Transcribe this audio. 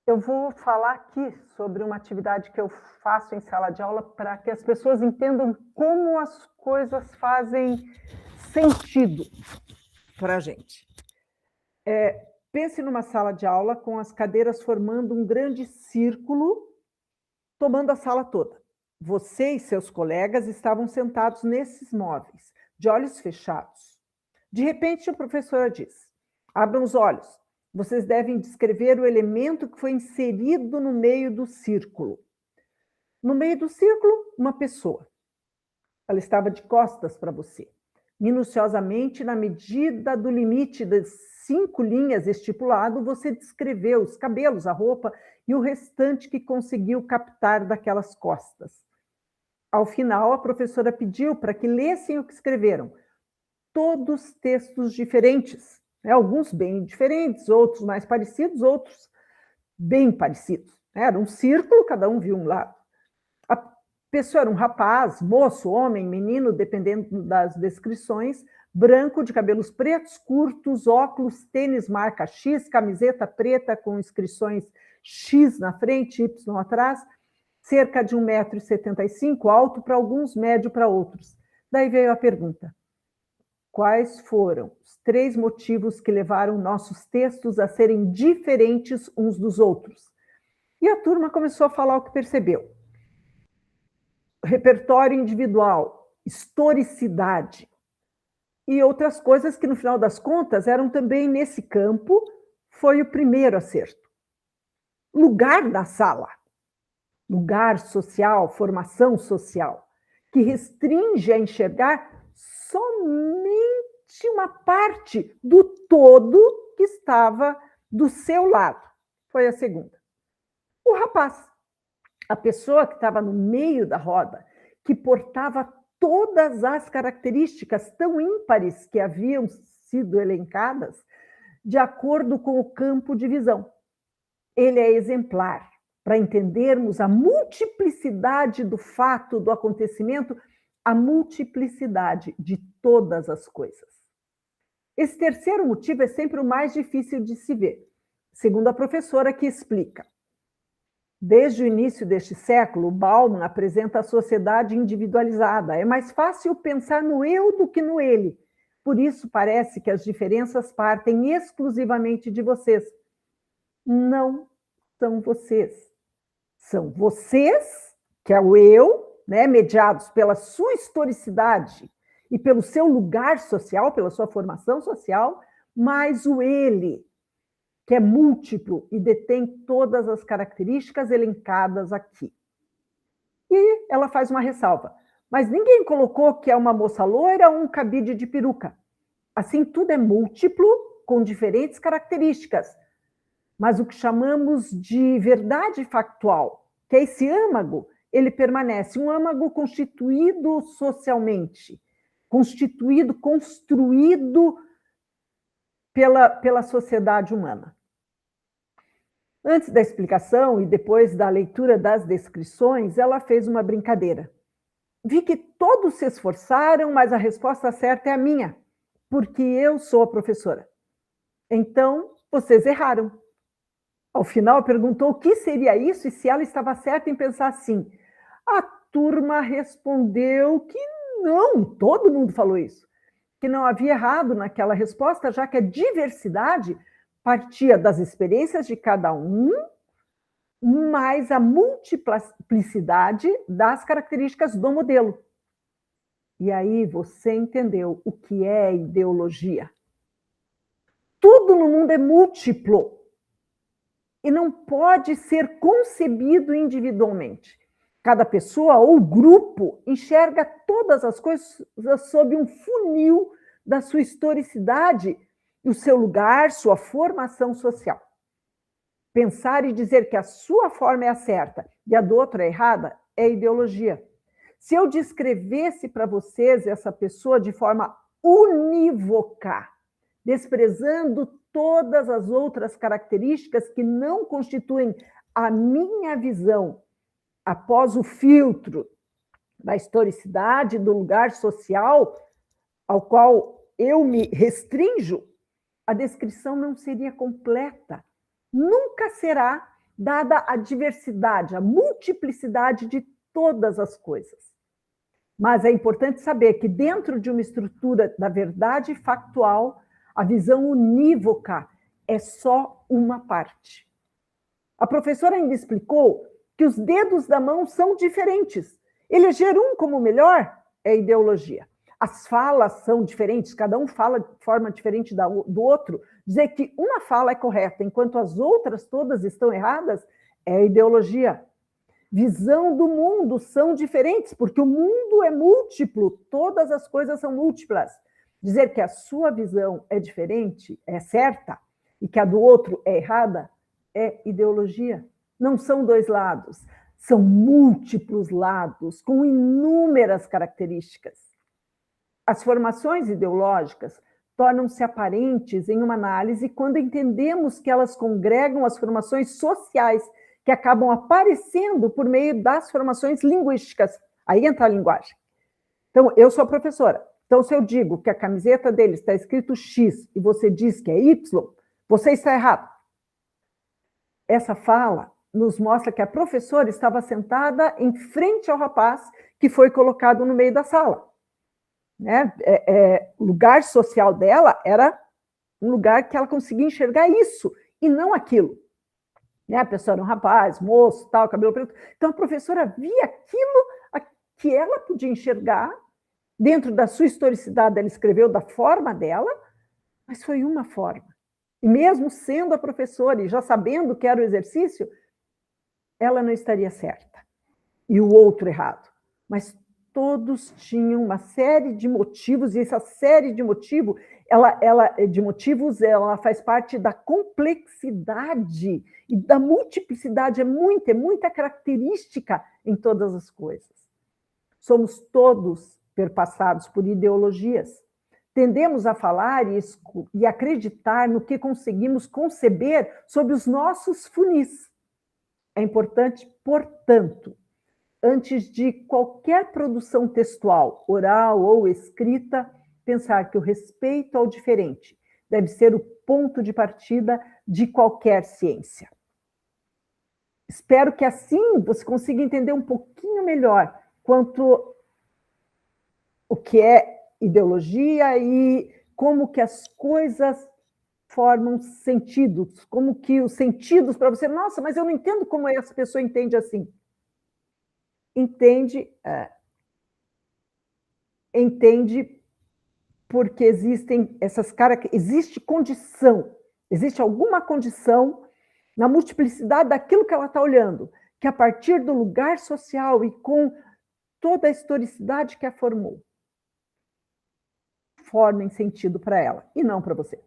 Eu vou falar aqui sobre uma atividade que eu faço em sala de aula para que as pessoas entendam como as coisas fazem sentido para a gente. Pense numa sala de aula com as cadeiras formando um grande círculo, tomando a sala toda. Você e seus colegas estavam sentados nesses móveis, de olhos fechados. De repente, a professora diz: abram os olhos. Vocês devem descrever o elemento que foi inserido no meio do círculo. No meio do círculo, uma pessoa. Ela estava de costas para você. Minuciosamente, na medida do limite das 5 linhas estipulado, você descreveu os cabelos, a roupa e o restante que conseguiu captar daquelas costas. Ao final, a professora pediu para que lessem o que escreveram. Todos textos diferentes, alguns bem diferentes, outros mais parecidos, outros bem parecidos. Era um círculo, cada um viu um lado. A pessoa era um rapaz, moço, homem, menino, dependendo das descrições, branco, de cabelos pretos, curtos, óculos, tênis marca X, camiseta preta com inscrições X na frente, Y atrás, cerca de 1,75 m, alto para alguns, médio para outros. Daí veio a pergunta: quais foram os 3 motivos que levaram nossos textos a serem diferentes uns dos outros? E a turma começou a falar o que percebeu. Repertório individual, historicidade e outras coisas que, no final das contas, eram também nesse campo, foi o primeiro acerto. Lugar da sala, lugar social, formação social, que restringe a enxergar somente uma parte do todo que estava do seu lado. Foi a segunda. O rapaz, a pessoa que estava no meio da roda, que portava todas as características tão ímpares que haviam sido elencadas de acordo com o campo de visão. Ele é exemplar para entendermos a multiplicidade do fato, do acontecimento, a multiplicidade de todas as coisas. Esse terceiro motivo é sempre o mais difícil de se ver, segundo a professora que explica. Desde o início deste século, Bauman apresenta a sociedade individualizada. É mais fácil pensar no eu do que no ele. Por isso, parece que as diferenças partem exclusivamente de vocês. Não são vocês. São vocês, que é o eu, mediados pela sua historicidade e pelo seu lugar social, pela sua formação social, mais o ele, que é múltiplo e detém todas as características elencadas aqui. E ela faz uma ressalva. Mas ninguém colocou que é uma moça loira ou um cabide de peruca. Assim, tudo é múltiplo, com diferentes características. Mas o que chamamos de verdade factual, que é esse âmago, ele permanece. Um âmago constituído socialmente, construído pela sociedade humana. Antes da explicação e depois da leitura das descrições, ela fez uma brincadeira. Vi que todos se esforçaram, mas a resposta certa é a minha, porque eu sou a professora. Então, vocês erraram. Ao final, perguntou o que seria isso e se ela estava certa em pensar assim. A turma respondeu que não, todo mundo falou isso, que não havia errado naquela resposta, já que a diversidade partia das experiências de cada um, mais a multiplicidade das características do modelo. E aí você entendeu o que é ideologia. Tudo no mundo é múltiplo e não pode ser concebido individualmente. Cada pessoa ou grupo enxerga todas as coisas sob um funil da sua historicidade, o seu lugar, sua formação social. Pensar e dizer que a sua forma é a certa e a do outro é errada é ideologia. Se eu descrevesse para vocês essa pessoa de forma unívoca, desprezando todas as outras características que não constituem a minha visão após o filtro da historicidade, do lugar social ao qual eu me restrinjo, a descrição não seria completa. Nunca será, dada a diversidade, a multiplicidade de todas as coisas. Mas é importante saber que dentro de uma estrutura da verdade factual, a visão unívoca é só uma parte. A professora ainda explicou que os dedos da mão são diferentes. Eleger um como melhor é ideologia. As falas são diferentes, cada um fala de forma diferente do outro. Dizer que uma fala é correta, enquanto as outras todas estão erradas, é ideologia. Visão do mundo são diferentes, porque o mundo é múltiplo, todas as coisas são múltiplas. Dizer que a sua visão é diferente, é certa, e que a do outro é errada, é ideologia. Não são dois lados, são múltiplos lados, com inúmeras características. As formações ideológicas tornam-se aparentes em uma análise quando entendemos que elas congregam as formações sociais que acabam aparecendo por meio das formações linguísticas. Aí entra a linguagem. Então, eu sou professora. Então, se eu digo que a camiseta dele está escrito X e você diz que é Y, você está errado. Essa fala nos mostra que a professora estava sentada em frente ao rapaz que foi colocado no meio da sala. Né? O lugar social dela era um lugar que ela conseguia enxergar isso e não aquilo. Né? A pessoa era um rapaz, moço, tal, cabelo preto. Então, a professora via aquilo que ela podia enxergar, dentro da sua historicidade, ela escreveu da forma dela, mas foi uma forma. E mesmo sendo a professora e já sabendo que era o exercício, ela não estaria certa. E o outro errado. Mas todos tinham uma série de motivos, e essa série de motivos, ela faz parte da complexidade e da multiplicidade, é muita característica em todas as coisas. Somos todos perpassados por ideologias. Tendemos a falar e acreditar no que conseguimos conceber sobre os nossos funis. É importante, portanto, antes de qualquer produção textual, oral ou escrita, pensar que o respeito ao diferente deve ser o ponto de partida de qualquer ciência. Espero que assim você consiga entender um pouquinho melhor quanto o que é ideologia e como que as coisas formam sentidos, como que os sentidos para você, nossa, mas eu não entendo como essa pessoa entende assim. Entende porque existem essas existe condição, existe alguma condição na multiplicidade daquilo que ela está olhando, que a partir do lugar social e com toda a historicidade que a formou, formem sentido para ela e não para você.